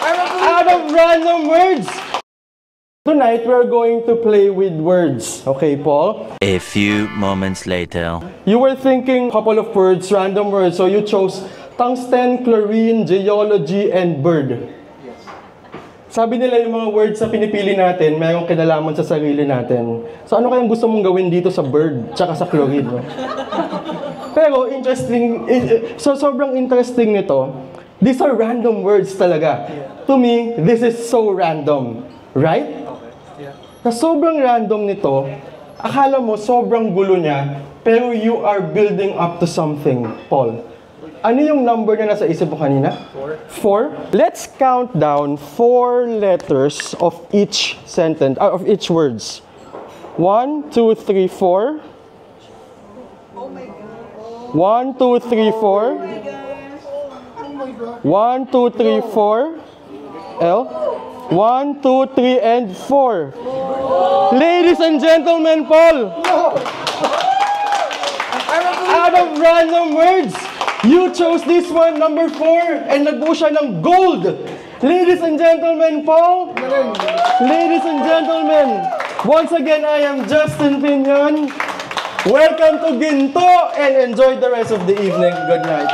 Out of random words! Tonight, we're going to play with words. Okay, Paul? A few moments later. You were thinking a couple of words, random words, so you chose tungsten, chlorine, geology, and bird. Sabi nila yung mga words na pinipili natin, mayroong kinalaman sa sarili natin. So ano kayang gusto mong gawin dito sa bird, tsaka sa chlorine? No? Pero interesting, so sobrang interesting nito. These are random words talaga. To me, this is so random. Right? Na sobrang random nito, akala mo sobrang gulo niya, pero you are building up to something, Paul. Ano yung number na nasa isip mo kanina? 4. Let's count down 4 letters of each sentence, of each words. 1, 2, 3, 4. 1, 2, 3, 4. 1, 2, 3, 4. L. 1, 2, 3, and 4. Ladies and gentlemen, Paul! Out of random words, you chose this one, number 4, and nagbuo siya ng gold. Ladies and gentlemen, Paul! Ladies and gentlemen, once again, I am Justin Pinion. Welcome to Ginto, and enjoy the rest of the evening. Good night.